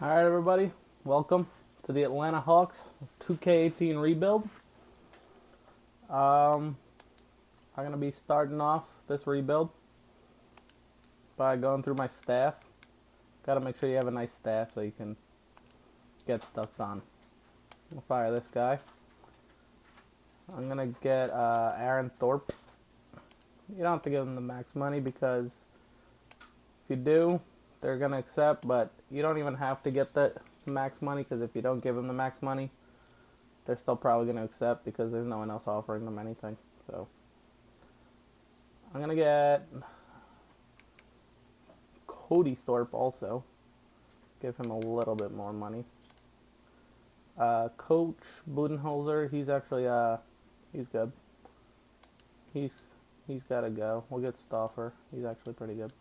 Alright, everybody, welcome to the Atlanta Hawks 2K18 rebuild. I'm going to be starting off this rebuild by going through my staff. Gotta make sure you have a nice staff so you can get stuff done. We'll fire this guy. I'm going to get Aaron Thorpe. You don't have to give him the max money because if you do, they're going to accept, but you don't even have to get the max money because if you don't give them the max money, they're still probably going to accept because there's no one else offering them anything. So I'm going to get Cody Thorpe also. Give him a little bit more money. Coach Budenholzer, he's actually, he's good. He's got to go. We'll get Stauffer. He's actually pretty good.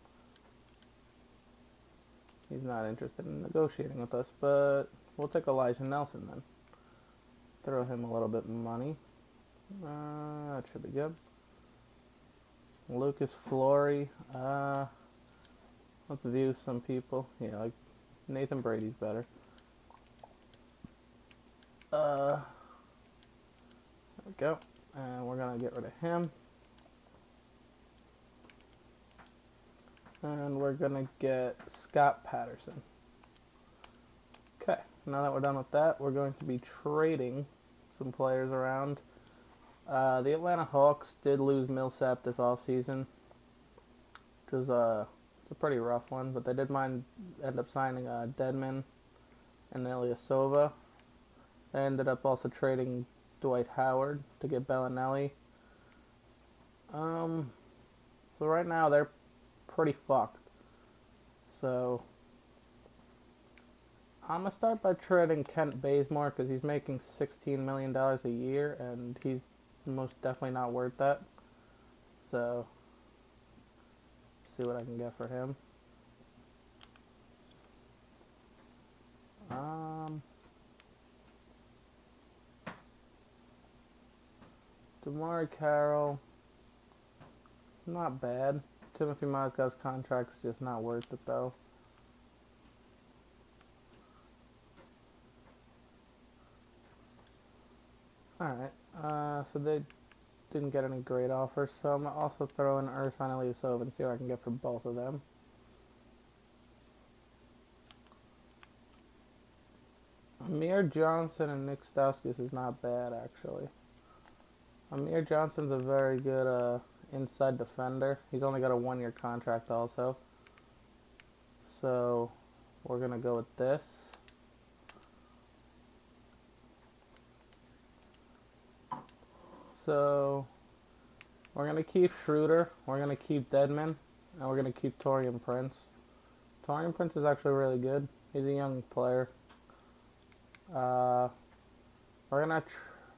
He's not interested in negotiating with us, but we'll take Elijah Nelson then. Throw him a little bit of money. That should be good. Lucas Flory. Let's view some people. Yeah, like Nathan Brady's better. There we go. And we're going to get rid of him. And we're going to get Scott Patterson. Okay, now that we're done with that, we're going to be trading some players around. The Atlanta Hawks did lose Millsap this offseason, which was it's a pretty rough one, but they did end up signing Dedmon and Ilyasova. They ended up also trading Dwight Howard to get Bellinelli. So right now they're pretty fucked. So I'm going to start by trading Kent Bazemore because he's making $16 million a year and he's most definitely not worth that. So see what I can get for him. DeMar Carroll, not bad. Timothy Mozgov's contract's just not worth it though. Alright, so they didn't get any great offers, so I'm going to also throw in Ersan Ilyasova and see what I can get for both of them. Amir Johnson and Nick Stauskas is not bad, actually. Amir Johnson's a very good inside defender. He's only got a 1-year contract also. So we're going to go with this. So we're going to keep Schroeder, we're going to keep Dedmon, and we're going to keep Taurean Prince. Taurean Prince is actually really good. He's a young player. We're going to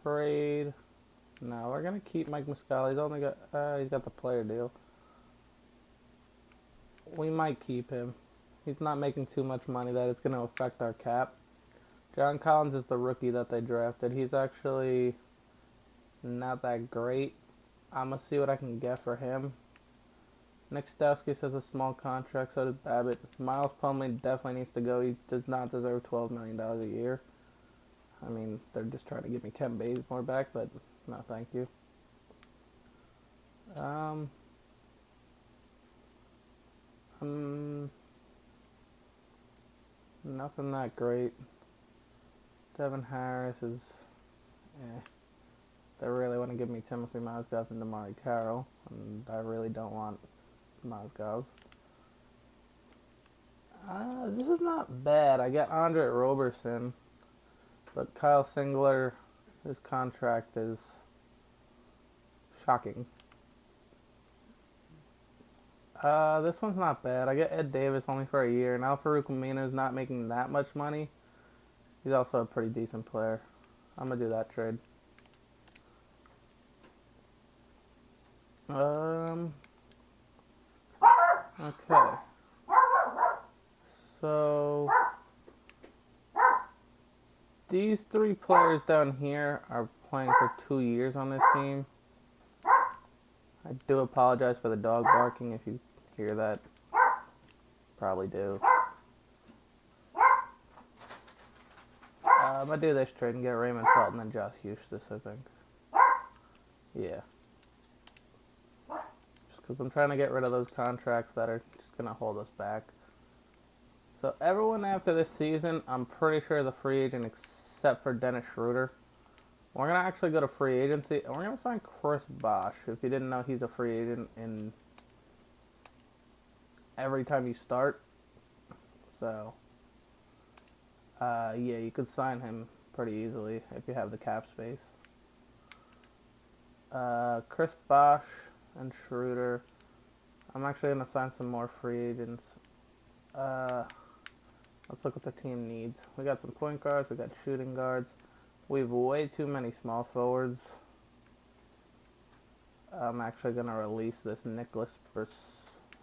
trade... No, we're going to keep Mike Muscala. He's got the player deal. We might keep him. He's not making too much money that it's going to affect our cap. John Collins is the rookie that they drafted. He's actually not that great. I'm going to see what I can get for him. Nick Stauskas has a small contract, so does Babbitt. Miles Plumlee definitely needs to go. He does not deserve $12 million a year. I mean, they're just trying to get me Kent Bazemore back, but no, thank you. Nothing that great. Devin Harris is, They really want to give me Timothy Mozgov and DeMar Carroll, and I really don't want Mozgov. This is not bad. I got Andre Roberson, but Kyle Singler, his contract is shocking. This one's not bad. I get Ed Davis only for a year, and Al-Farouq Amino's not making that much money. He's also a pretty decent player. I'm going to do that trade. Okay. So these 3 players down here are playing for 2 years on this team. I do apologize for the dog barking if you hear that. Probably do. I'm gonna do this trade and get Raymond Felton and Josh Eustace, I think. Yeah. Just because I'm trying to get rid of those contracts that are just gonna hold us back. So everyone after this season, I'm pretty sure is a free agent except for Dennis Schroeder. We're gonna actually go to free agency and we're gonna sign Chris Bosh. If you didn't know, he's a free agent in every time you start. So, yeah, you could sign him pretty easily if you have the cap space. Chris Bosh and Schroeder. I'm actually gonna sign some more free agents. Let's look what the team needs. We got some point guards. We got shooting guards. We have way too many small forwards. I'm actually gonna release this Nicholas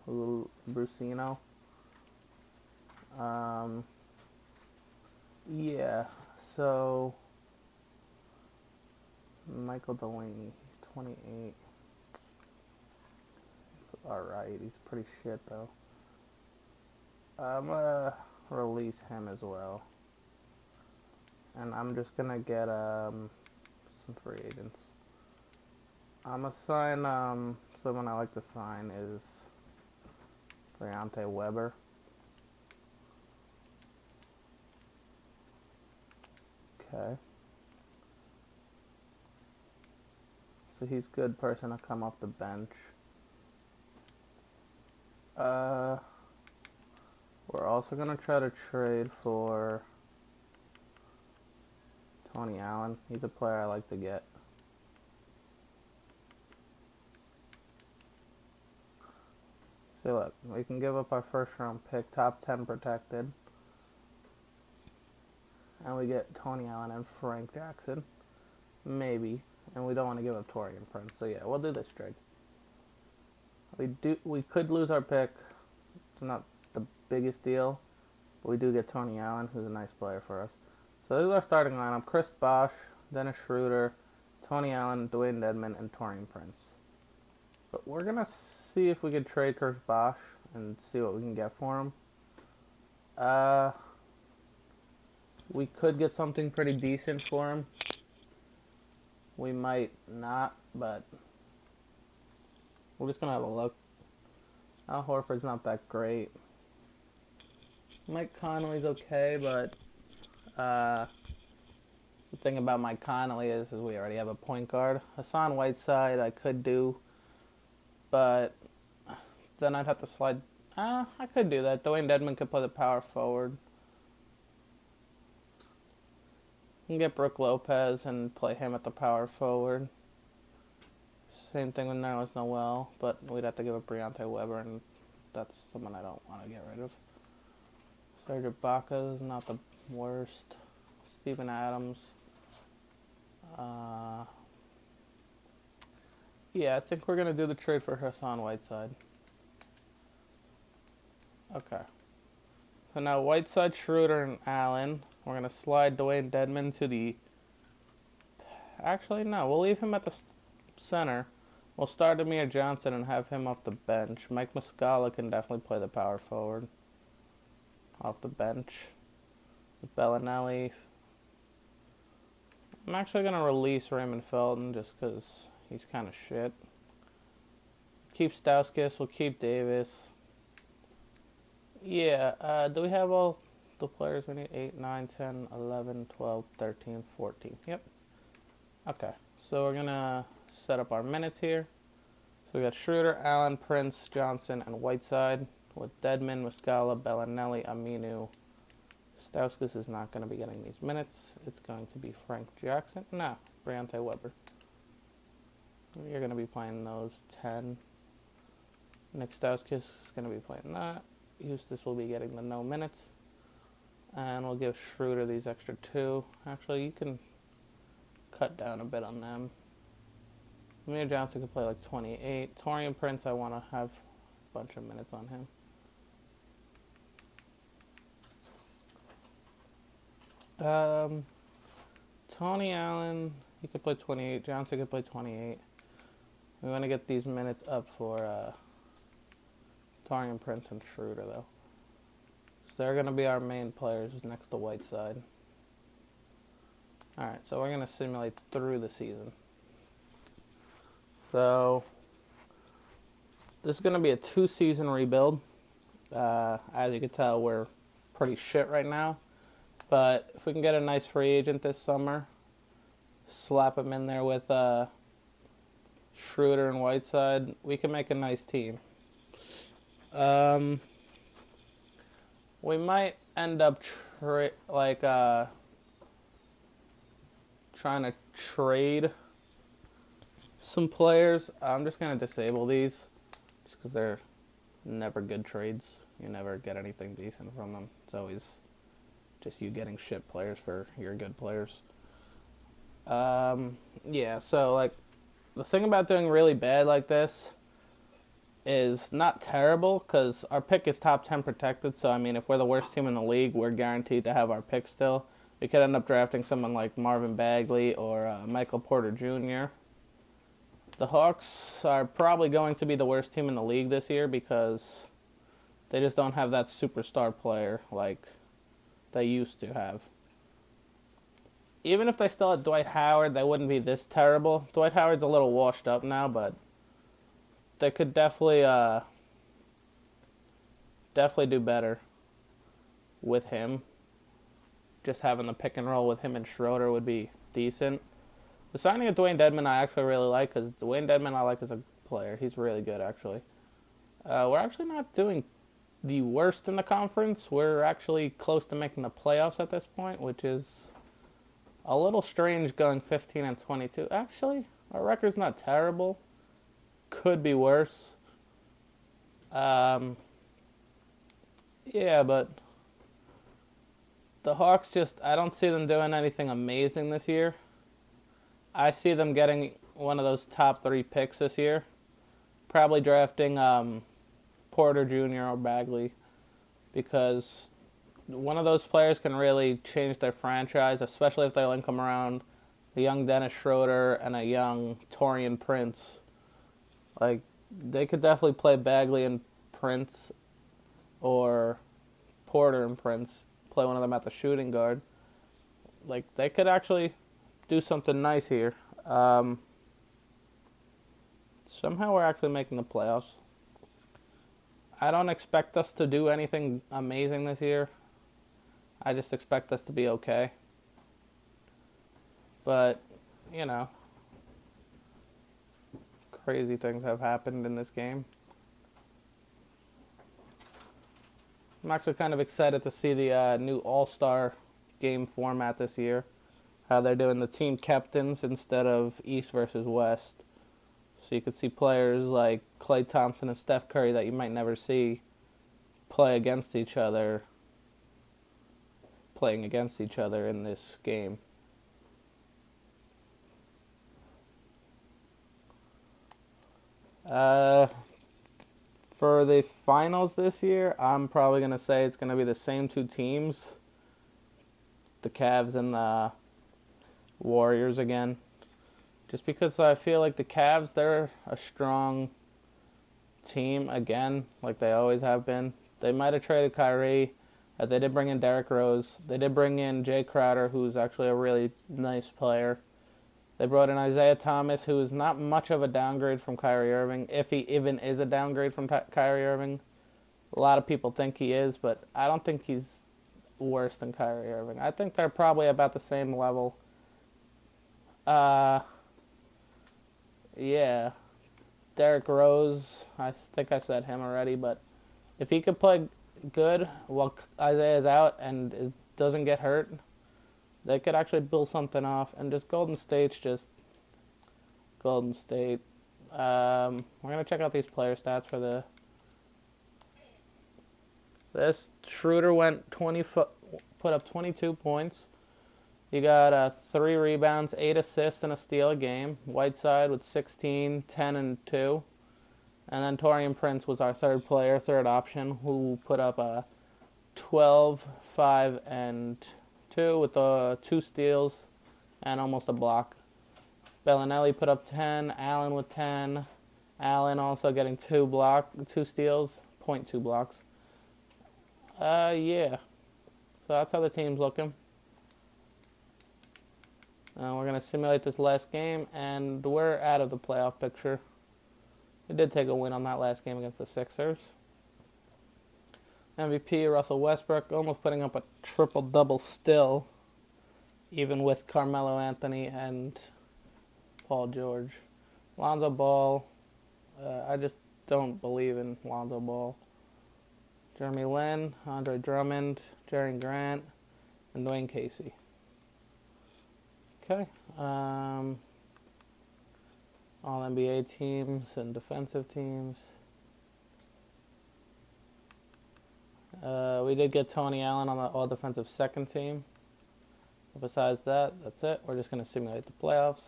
Brusino. Yeah. So Michael Delaney, he's 28. Alright, he's pretty shit though. I'm gonna release him as well. And I'm just gonna get some free agents. I'm gonna sign someone I like to sign is Briante Weber. Okay. So he's a good person to come off the bench. We're also gonna try to trade for Tony Allen. He's a player I like to get. See, look, we can give up our first round pick, top 10 protected. And we get Tony Allen and Frank Jackson. Maybe. And we don't want to give up Taurean Prince. So yeah, we'll do this trade. We could lose our pick. It's not the biggest deal. But we do get Tony Allen, who's a nice player for us. So this is our starting lineup. Chris Bosh, Dennis Schroeder, Tony Allen, Dwayne Dedmon, and Taurean Prince. But we're going to see if we can trade Chris Bosh and see what we can get for him. We could get something pretty decent for him. We might not, but we're just going to have a look. Al Horford's not that great. Mike Conley's okay, but the thing about Mike Conley is we already have a point guard. Hassan Whiteside I could do, but then I'd have to slide. I could do that. Dwayne Dedmon could play the power forward. You can get Brook Lopez and play him at the power forward. Same thing with Nerlens Noel, but we'd have to give up Briante Weber, and that's someone I don't want to get rid of. Serge Ibaka is not the worst. Steven Adams. Yeah, I think we're going to do the trade for Hassan Whiteside. Okay. So now Whiteside, Schroeder, and Allen. We're going to slide Dwayne Dedmon to the... Actually, no. We'll leave him at the center. We'll start Amir Johnson and have him off the bench. Mike Muscala can definitely play the power forward. Off the bench. Bellinelli. I'm actually going to release Raymond Felton just because he's kind of shit. Keep Stauskas. We'll keep Davis. Yeah, do we have all the players we need? 8, 9, 10, 11, 12, 13, 14. Yep. Okay, so we're going to set up our minutes here. So we got Schroeder, Allen, Prince, Johnson, and Whiteside with Dedmon, Muscala, Bellinelli, Aminu. Stauskas is not going to be getting these minutes. It's going to be Frank Jackson. No, Briante Weber. You're going to be playing those 10. Nick Stauskas is going to be playing that. Eustace will be getting the no minutes. And we'll give Schroeder these extra 2. Actually, you can cut down a bit on them. Amir Johnson can play like 28. Taurean Prince, I want to have a bunch of minutes on him. Tony Allen, he could play 28. Johnson could play 28. We want to get these minutes up for Taurean Prince and Schroeder, though. So they're going to be our main players next to Whiteside. Alright, so we're going to simulate through the season. So, this is going to be a 2-season rebuild. As you can tell, we're pretty shit right now. But if we can get a nice free agent this summer, slap him in there with Schroeder and Whiteside, we can make a nice team. We might end up trying to trade some players. I'm just going to disable these just because they're never good trades. You never get anything decent from them. It's always just you getting shit players for your good players. Yeah, so like the thing about doing really bad like this is not terrible because our pick is top 10 protected. So, I mean, if we're the worst team in the league, we're guaranteed to have our pick still. We could end up drafting someone like Marvin Bagley or Michael Porter Jr. The Hawks are probably going to be the worst team in the league this year because they just don't have that superstar player like they used to have. Even if they still had Dwight Howard, they wouldn't be this terrible. Dwight Howard's a little washed up now, but they could definitely do better with him. Just having the pick and roll with him and Schroeder would be decent. The signing of Dwayne Dedmon I actually really like because Dwayne Dedmon I like as a player. He's really good actually. We're actually not doing the worst in the conference. We're actually close to making the playoffs at this point, which is a little strange going 15 and 22. Actually, our record's not terrible. Could be worse. Yeah, but the Hawks I don't see them doing anything amazing this year. I see them getting one of those top 3 picks this year. Probably drafting Porter Jr. or Bagley because one of those players can really change their franchise, especially if they link them around a young Dennis Schroeder and a young Taurean Prince. Like, they could definitely play Bagley and Prince or Porter and Prince, play one of them at the shooting guard. Like, they could actually do something nice here. Somehow we're actually making the playoffs. I don't expect us to do anything amazing this year. I just expect us to be okay. But, you know, crazy things have happened in this game. I'm actually kind of excited to see the new All-Star game format this year. How they're doing the team captains instead of East versus West. So you could see players like Klay Thompson and Steph Curry that you might never see playing against each other in this game. For the finals this year, I'm probably going to say it's going to be the same 2 teams. The Cavs and the Warriors again. Just because I feel like the Cavs, they're a strong team again, like they always have been. They might have traded Kyrie. They did bring in Derrick Rose. They did bring in Jay Crowder, who's actually a really nice player. They brought in Isaiah Thomas, who is not much of a downgrade from Kyrie Irving, if he even is a downgrade from Kyrie Irving. A lot of people think he is, but I don't think he's worse than Kyrie Irving. I think they're probably about the same level. Yeah. Derrick Rose, I think I said him already, but if he could play good while Isaiah's out and it doesn't get hurt, they could actually build something off. And just Golden State's just Golden State. We're going to check out these player stats for this. Schroeder put up 22 points. You got 3 rebounds, 8 assists, and a steal a game. Whiteside with 16, 10, and 2. And then Taurean Prince was our third option, who put up 12, 5, and 2 with 2 steals and almost a block. Bellinelli put up 10, Allen with 10. Allen also getting 2 steals, 0.2 blocks. Yeah. So that's how the team's looking. We're going to simulate this last game, and we're out of the playoff picture. We did take a win on that last game against the Sixers. MVP, Russell Westbrook, almost putting up a triple-double still, even with Carmelo Anthony and Paul George. Lonzo Ball, I just don't believe in Lonzo Ball. Jeremy Lin, Andre Drummond, Jerry Grant, and Dwayne Casey. Okay. All NBA teams and defensive teams. We did get Tony Allen on the all defensive second team. Besides that, that's it. We're just going to simulate the playoffs.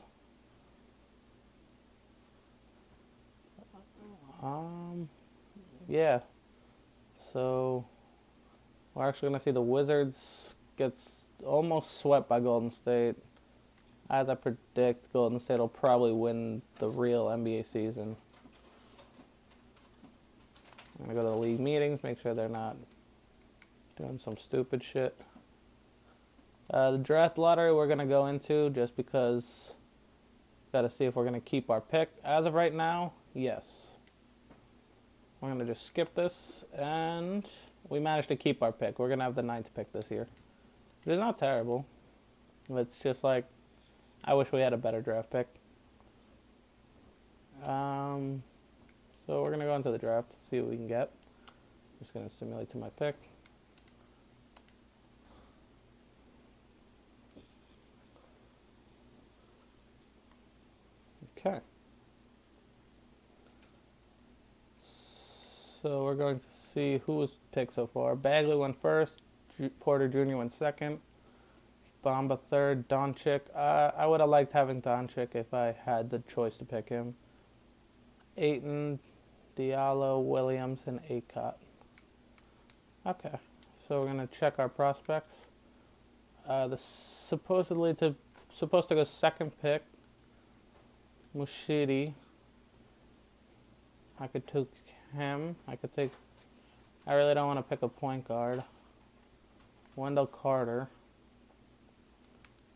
Yeah. So we're actually going to see the Wizards gets almost swept by Golden State. As I predict, Golden State will probably win the real NBA season. I'm going to go to the league meetings, make sure they're not doing some stupid shit. The draft lottery we're going to go into just because got to see if we're going to keep our pick. As of right now, yes. We're going to just skip this, and we managed to keep our pick. We're going to have the 9th pick this year. Which is not terrible. It's just like, I wish we had a better draft pick. So we're going to go into the draft, see what we can get. I'm just going to simulate to my pick. Okay. So we're going to see who was picked so far. Bagley went first, Porter Jr. went second, Bamba third, Doncic. I would have liked having Doncic if I had the choice to pick him. Ayton, Diallo, Williams, and Akot. Okay, so we're gonna check our prospects. The supposed to go second pick, Mushidi. I could take him. I really don't want to pick a point guard. Wendell Carter.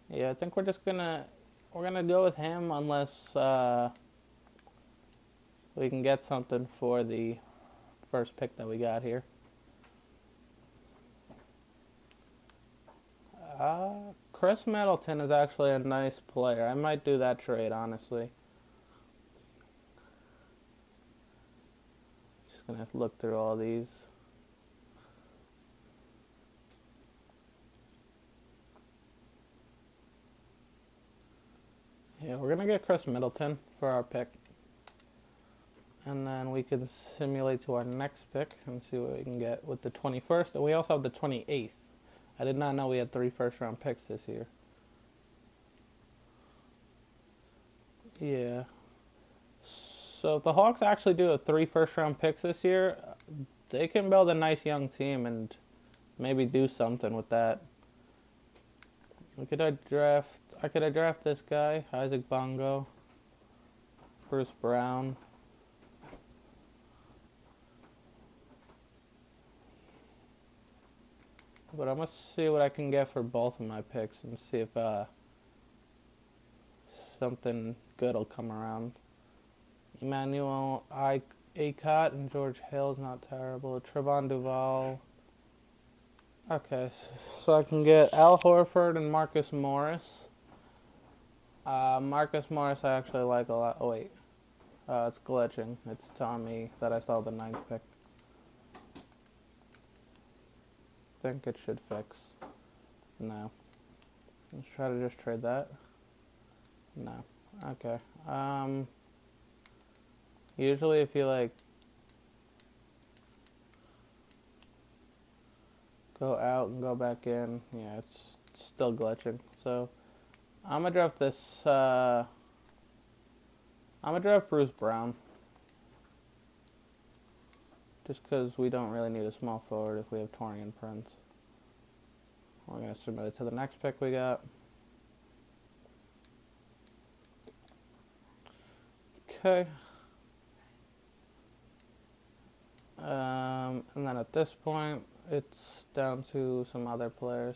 Yeah, I think we're gonna go with him unless we can get something for the first pick that we got here. Chris Middleton is actually a nice player. I might do that trade, honestly. Just gonna have to look through all these. Yeah, we're gonna get Chris Middleton for our pick. And then we can simulate to our next pick and see what we can get with the 21st. And we also have the 28th. I did not know we had 3 first-round picks this year. Yeah. So if the Hawks actually do 3 first-round picks this year, they can build a nice young team and maybe do something with that. I could draft this guy, Isaac Bongo, Bruce Brown. But I'm going to see what I can get for both of my picks and see if something good will come around. Emmanuel Akot and George Hill's not terrible. Trevon Duval. Okay, so I can get Al Horford and Marcus Morris. Marcus Morris I actually like a lot. Oh wait, it's glitching. It's telling me that I saw the 9th pick. Think it should fix. No. Let's try to just trade that. No. Okay. Usually if you like go out and go back in, yeah, it's still glitching. So I'm gonna draft this I'm gonna draft Bruce Brown. Just because we don't really need a small forward if we have Taurean Prince. We're going to submit it to the next pick we got. Okay. And then at this point, it's down to some other players.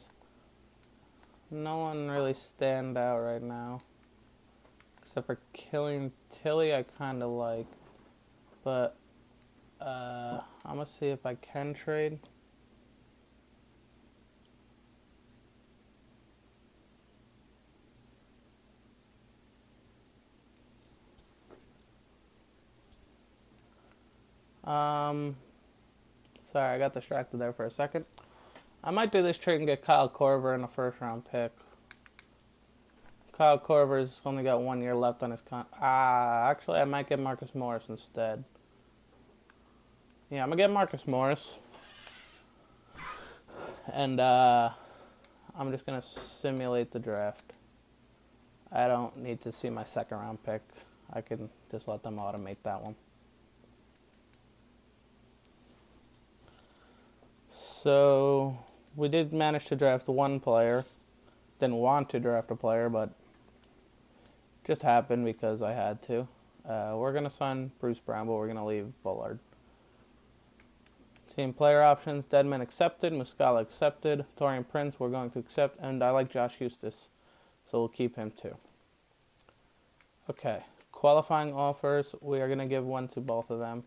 no one really stand out right now. Except for Killing Tilly, I kind of like. But, I'm going to see if I can trade. Sorry, I got distracted there for a second. I might do this trade and get Kyle Korver in a first-round pick. Kyle Korver's only got 1 year left on his actually, I might get Marcus Morris instead. Yeah, I'm gonna get Marcus Morris. And, I'm just gonna simulate the draft. I don't need to see my second-round pick. I can just let them automate that one. So, we did manage to draft one player. Didn't want to draft a player, but just happened because I had to. We're going to sign Bruce Brown, but we're going to leave Bullard. Team player options, Dedmon accepted, Muscala accepted, Taurean Prince we're going to accept, and I like Josh Eustace, so we'll keep him too. Okay, qualifying offers, we are going to give one to both of them.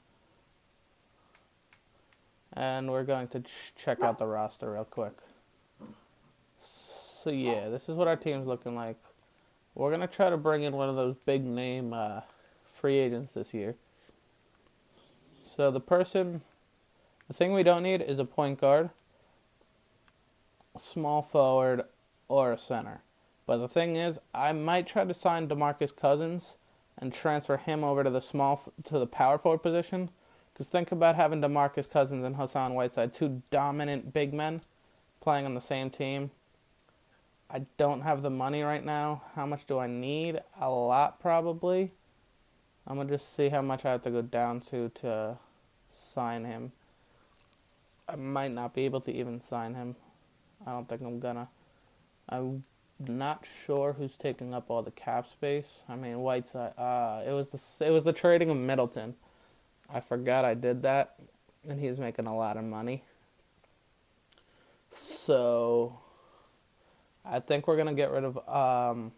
And we're going to check out the roster real quick. So yeah, this is what our team's looking like. We're going to try to bring in one of those big name free agents this year. So the thing we don't need is a point guard, a small forward, or a center. But the thing is, I might try to sign DeMarcus Cousins and transfer him over to the power forward position. Because think about having DeMarcus Cousins and Hassan Whiteside, two dominant big men, playing on the same team. I don't have the money right now. How much do I need? A lot, probably. I'm going to just see how much I have to go down to sign him. I might not be able to even sign him. I don't think I'm gonna. I'm not sure who's taking up all the cap space. I mean, Whiteside. It was the trading of Middleton. I forgot I did that, and he's making a lot of money. So I think we're gonna get rid of. I'm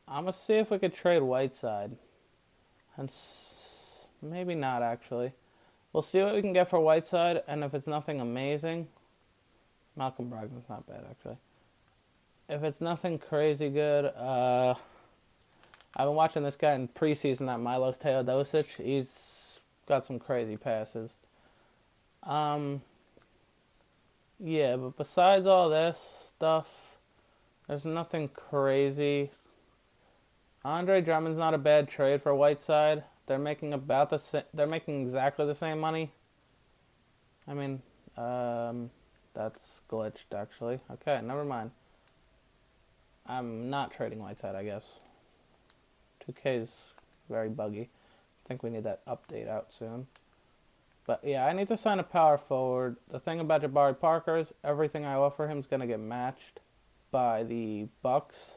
gonna see if we could trade Whiteside, and maybe not actually. We'll see what we can get for Whiteside, and if it's nothing amazing, Malcolm Brogdon's not bad actually. If it's nothing crazy good, I've been watching this guy in preseason, that Milos Teodosic. He's got some crazy passes. Yeah, but besides all this stuff, there's nothing crazy. Andre Drummond's not a bad trade for Whiteside. They're making they're making exactly the same money. I mean, that's glitched actually. Okay, never mind. I'm not trading Whiteside, I guess. 2K is very buggy. I think we need that update out soon. But yeah, I need to sign a power forward. The thing about Jabari Parker is everything I offer him is going to get matched by the Bucks,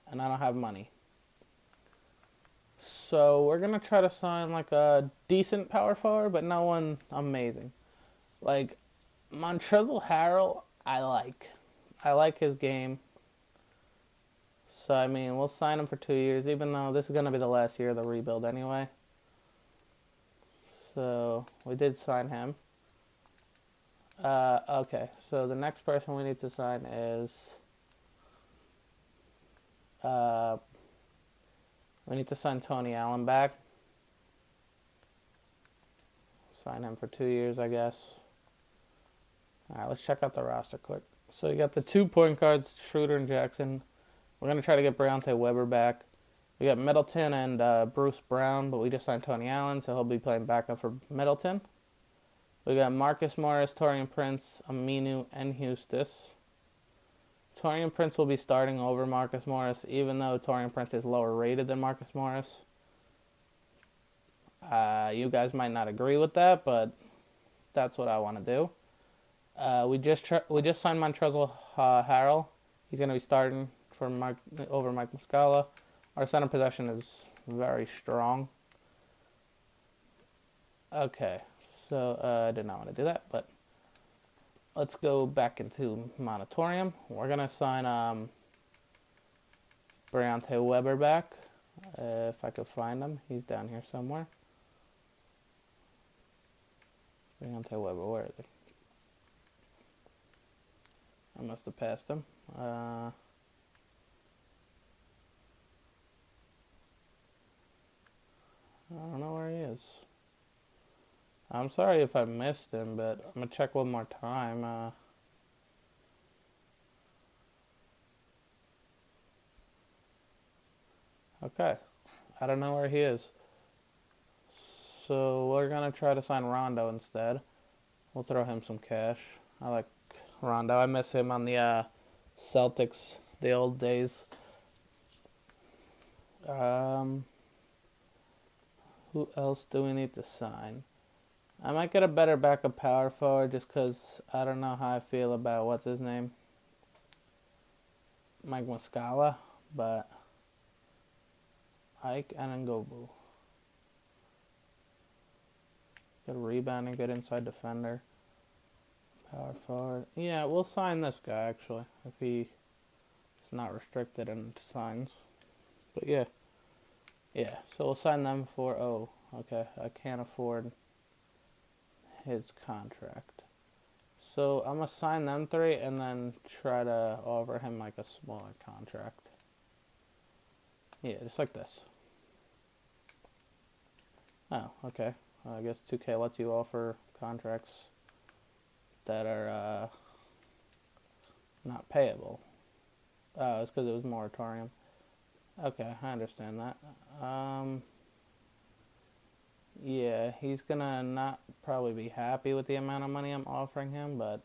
and I don't have money. So we're going to try to sign like a decent power forward, but no one amazing. Like Montrezl Harrell, I like his game. So, I mean, we'll sign him for 2 years, even though this is going to be the last year of the rebuild anyway. So, we did sign him. Okay, so the next person we need to sign is... we need to sign Tony Allen back. Sign him for 2 years, I guess. Alright, let's check out the roster quick. So, you got the 2 point guards, Schroeder and Jackson. We're going to try to get Briante Weber back. We got Middleton and Bruce Brown, but we just signed Tony Allen, so he'll be playing backup for Middleton. We got Marcus Morris, Taurean Prince, Aminu, and Eustace. Taurean Prince will be starting over Marcus Morris, even though Taurean Prince is lower rated than Marcus Morris. You guys might not agree with that, but that's what I want to do. We just signed Montrezl Harrell. He's going to be starting over Mike Muscala. Our center possession is very strong. Okay, so I did not want to do that, but let's go back into Monatorium. We're gonna sign Briante Weber back. If I could find him, he's down here somewhere. Briante Weber, where is he? I must have passed him. I don't know where he is. I'm sorry if I missed him, but I'm gonna check one more time. Okay, I don't know where he is. So we're gonna try to sign Rondo instead. We'll throw him some cash. I like Rondo. I miss him on the Celtics, the old days. Who else do we need to sign? I might get a better backup power forward just because I don't know how I feel about what's his name, Mike Muscala, but Ike Anangobu. Good rebounding, good inside defender. Power forward. Yeah, we'll sign this guy actually if he's not restricted in signs. But yeah. Yeah, so we'll sign them for, oh, okay, I can't afford his contract. So I'm going to sign them three and then try to offer him like a smaller contract. Yeah, just like this. Oh, okay. I guess 2K lets you offer contracts that are not payable. Oh, it's because it was moratorium. Okay, I understand that. Yeah, he's gonna not probably be happy with the amount of money I'm offering him, but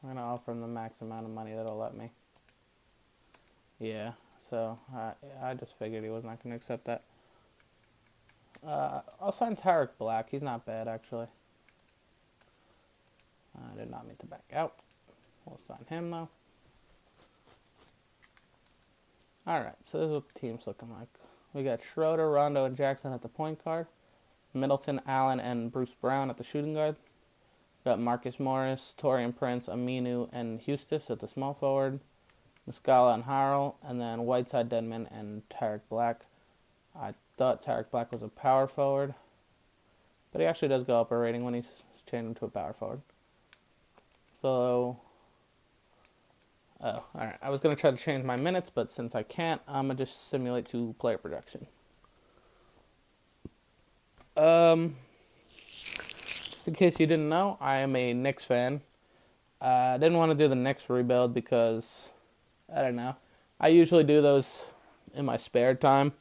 I'm gonna offer him the max amount of money that'll let me. Yeah, so I just figured he was not gonna accept that. I'll sign Tarek Black. He's not bad actually. I did not mean to back out. We'll sign him though. Alright, so this is what the team's looking like. We got Schroeder, Rondo, and Jackson at the point guard. Middleton, Allen, and Bruce Brown at the shooting guard. We got Marcus Morris, Taurean Prince, Aminu, and Hustis at the small forward. Muscala and Harrell, and then Whiteside, Dedmon, and Tarek Black. I thought Tarek Black was a power forward, but he actually does go up a rating when he's changed into a power forward. So, oh, alright. I was going to try to change my minutes, but since I can't, I'm going to just simulate to player projection. Just in case you didn't know, I am a Knicks fan. I didn't want to do the Knicks rebuild because, I don't know, I usually do those in my spare time.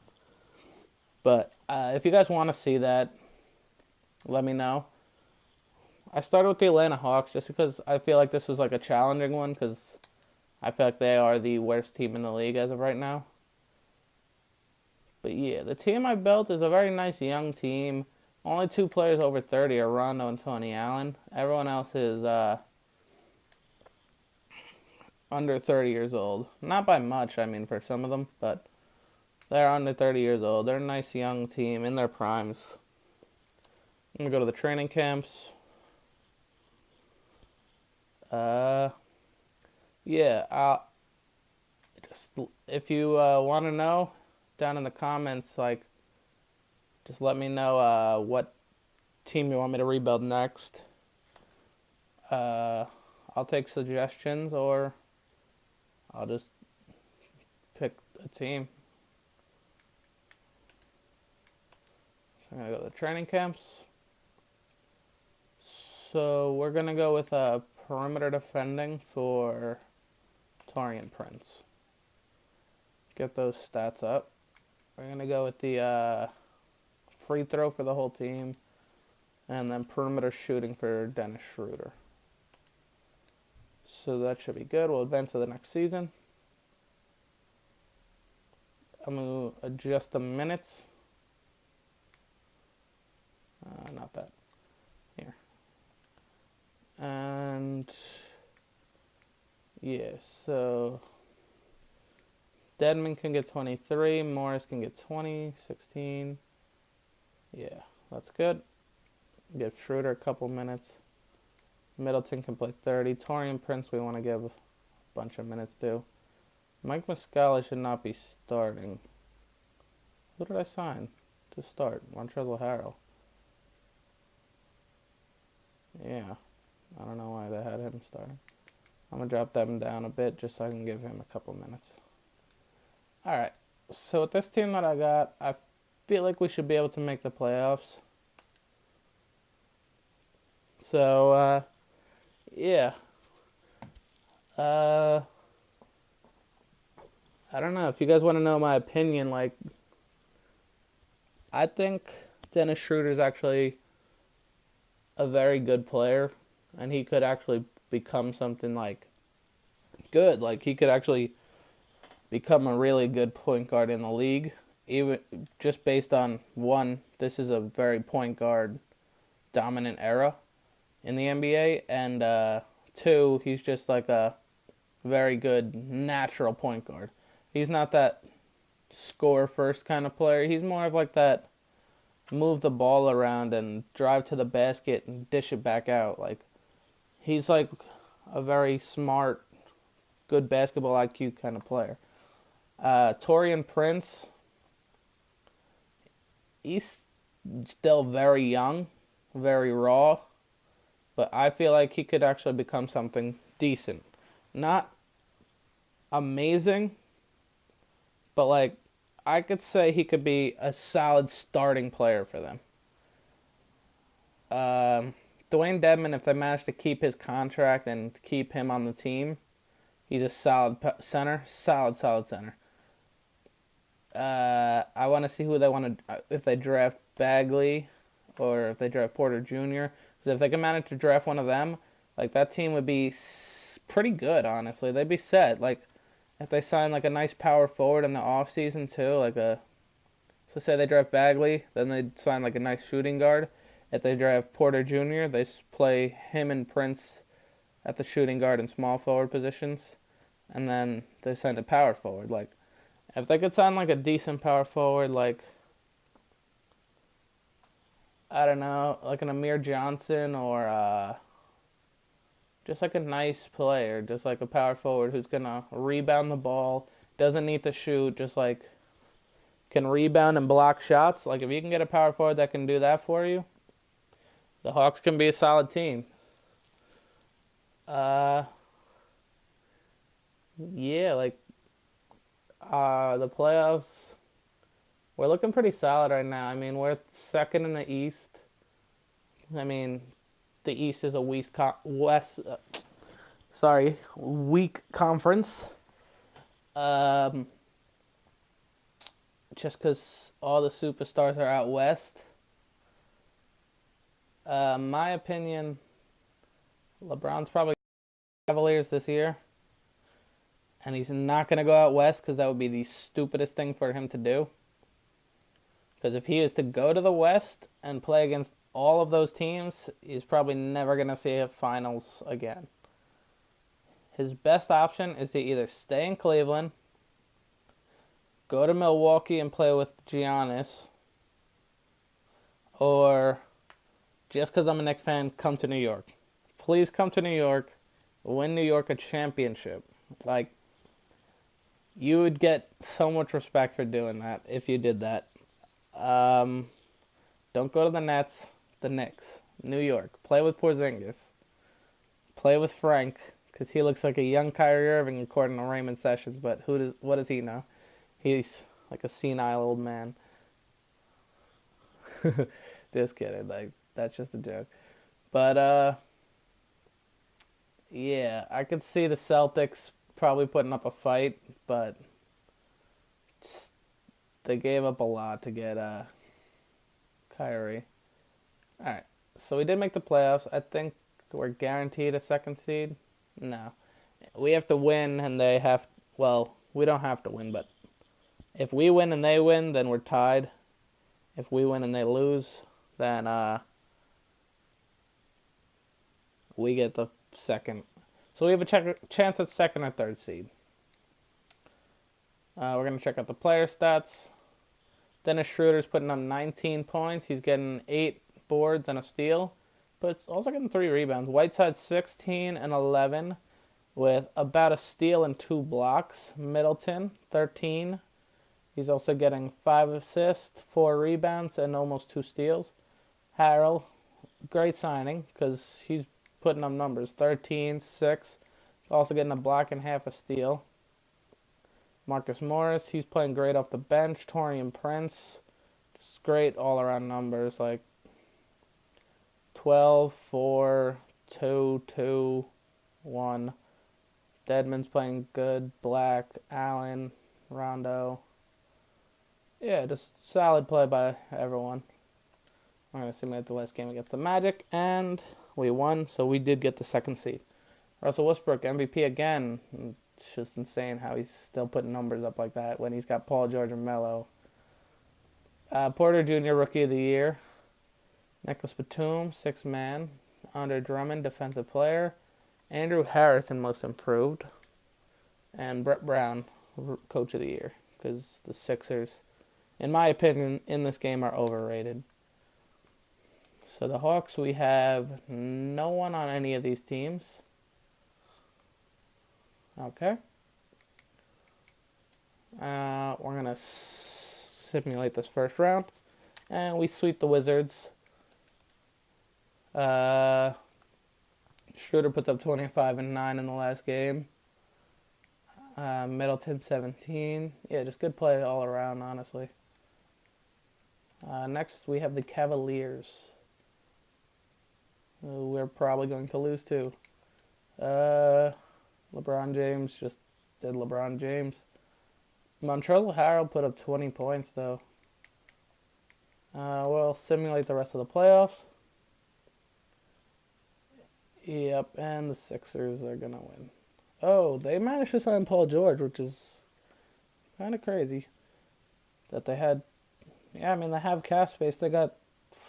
But if you guys want to see that, let me know. I started with the Atlanta Hawks just because I feel like this was like a challenging one because I feel like they are the worst team in the league as of right now. But yeah, the team I built is a very nice young team. Only 2 players over 30 are Rondo and Tony Allen. Everyone else is under 30 years old. Not by much, I mean, for some of them, but they're under 30 years old. They're a nice young team in their primes. I'm going to go to the training camps. Yeah, just if you want to know, down in the comments, like, just let me know what team you want me to rebuild next. I'll take suggestions, or I'll just pick a team. So I'm going to go to the training camps. So we're going to go with perimeter defending for Taurean Prince. Get those stats up. We're going to go with the free throw for the whole team, and then perimeter shooting for Dennis Schroeder. So that should be good. We'll advance to the next season. I'm going to adjust the minutes. Not that. Here. And yeah, so Dedmon can get 23, Morris can get 20, 16. Yeah, that's good. Give Schroeder a couple minutes. Middleton can play 30. Torian Prince we want to give a bunch of minutes to. Mike Muscala should not be starting. Who did I sign to start? Montrezl Harrell. Yeah, I don't know why they had him starting. I'm going to drop them down a bit just so I can give him a couple minutes. Alright, so with this team that I got, I feel like we should be able to make the playoffs. So, yeah. I don't know. If you guys want to know my opinion, like, I think Dennis Schroeder's actually a very good player, and he could actually become something, like, good. Like, he could actually become a really good point guard in the league, even just based on, one, this is a very point guard dominant era in the NBA, and two, he's just like a very good natural point guard. He's not that score first kind of player. He's more of like that move the ball around and drive to the basket and dish it back out. Like, he's like a very smart, good basketball IQ kind of player. Torian Prince, he's still very young, very raw, but I feel like he could actually become something decent. Not amazing, but like I could say he could be a solid starting player for them. Dwayne Dedmon, if they manage to keep his contract and keep him on the team, he's a solid center, solid center. I want to see who they want to, if they draft Bagley or if they draft Porter Jr. Because if they can manage to draft one of them, like that team would be pretty good, honestly. They'd be set. Like, if they sign like a nice power forward in the off season too, so say they draft Bagley, then they sign like a nice shooting guard. If they draft Porter Jr., they play him and Prince at the shooting guard and small forward positions, and then they sign a power forward. Like, if they could sign like a decent power forward, like, I don't know, like an Amir Johnson or just like a nice player, just like a power forward who's gonna rebound the ball, doesn't need to shoot, just like can rebound and block shots. Like, if you can get a power forward that can do that for you, the Hawks can be a solid team. Uh, yeah, like the playoffs, we're looking pretty solid right now. I mean, we're second in the East. I mean, the East is a weak conference. Um, just because all the superstars are out west. My opinion, LeBron's probably Cavaliers this year, and he's not going to go out west because that would be the stupidest thing for him to do. Because if he is to go to the West and play against all of those teams, he's probably never going to see a finals again. His best option is to either stay in Cleveland, go to Milwaukee and play with Giannis, or just because I'm a Knicks fan, come to New York. Please come to New York, win New York a championship. Like, you would get so much respect for doing that if you did that. Don't go to the Nets, the Knicks, New York. Play with Porzingis. Play with Frank, because he looks like a young Kyrie Irving according to Raymond Sessions, but what does he know? He's like a senile old man. Just kidding, like, that's just a joke. But yeah, I could see the Celtics probably putting up a fight, but just, they gave up a lot to get Kyrie. All right, so we did make the playoffs. I think we're guaranteed a second seed. No, we have to win, and they have. Well, we don't have to win, but if we win and they win, then we're tied. If we win and they lose, then we get the second. So we have a chance at second or third seed. We're going to check out the player stats. Dennis Schroeder's putting up 19 points. He's getting 8 boards and a steal. but it's also getting 3 rebounds. Whiteside 16 and 11 with about a steal and 2 blocks. Middleton 13. He's also getting 5 assists, 4 rebounds, and almost 2 steals. Harrell, great signing because he's putting up numbers. 13, 6. Also getting a block and half a steal. Marcus Morris, he's playing great off the bench. Taurean Prince, just great all-around numbers, like 12, 4, 2, 2, 1. Dedmon's playing good. Black, Allen, Rondo. Yeah, just solid play by everyone. I'm going to simulate the last game against the Magic, and we won, so we did get the 2nd seed. Russell Westbrook, MVP again. It's just insane how he's still putting numbers up like that when he's got Paul George and Melo. Porter Jr., Rookie of the Year. Nicholas Batum, 6th man. Andre Drummond, Defensive Player. Andrew Harrison, Most Improved. And Brett Brown, Coach of the Year. Because the Sixers, in my opinion, in this game are overrated. So the Hawks, we have no one on any of these teams. Okay. We're going to simulate this first round. And we sweep the Wizards. Schroeder puts up 25 and 9 in the last game. Middleton 17. Yeah, just good play all around, honestly. Next, we have the Cavaliers. We're probably going to lose to. LeBron James just did LeBron James. Montrezl Harrell put up 20 points, though. We'll simulate the rest of the playoffs. Yep, and the Sixers are going to win. Oh, they managed to sign Paul George, which is kind of crazy. That they had... Yeah, I mean, they have cap space. They got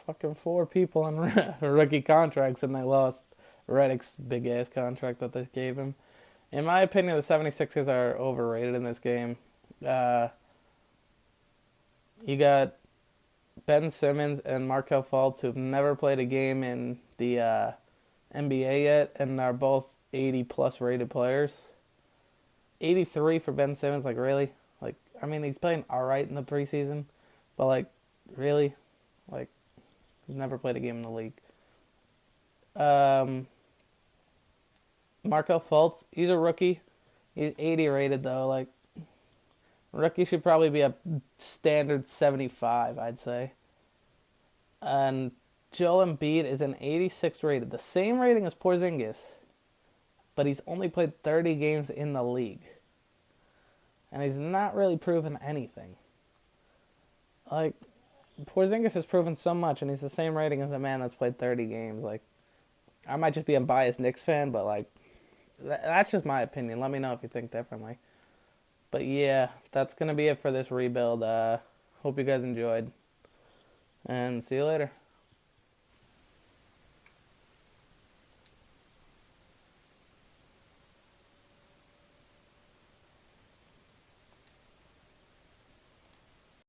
fucking 4 people on rookie contracts, and they lost Redick's big-ass contract that they gave him. In my opinion, the 76ers are overrated in this game. You got Ben Simmons and Markelle Fultz, who've never played a game in the NBA yet, and are both 80-plus rated players. 83 for Ben Simmons, like, really? Like, I mean, he's playing all right in the preseason, but, like, really? Like, he's never played a game in the league. Markelle Fultz, he's a rookie. He's 80 rated, though. Like, rookie should probably be a standard 75, I'd say. And Joel Embiid is an 86 rated. The same rating as Porzingis, but he's only played 30 games in the league. And he's not really proven anything. Like, Porzingis has proven so much, and he's the same rating as a man that's played 30 games. Like, I might just be a biased Knicks fan, but, like, that's just my opinion. Let me know if you think differently. But yeah, that's going to be it for this rebuild. Hope you guys enjoyed. And see you later.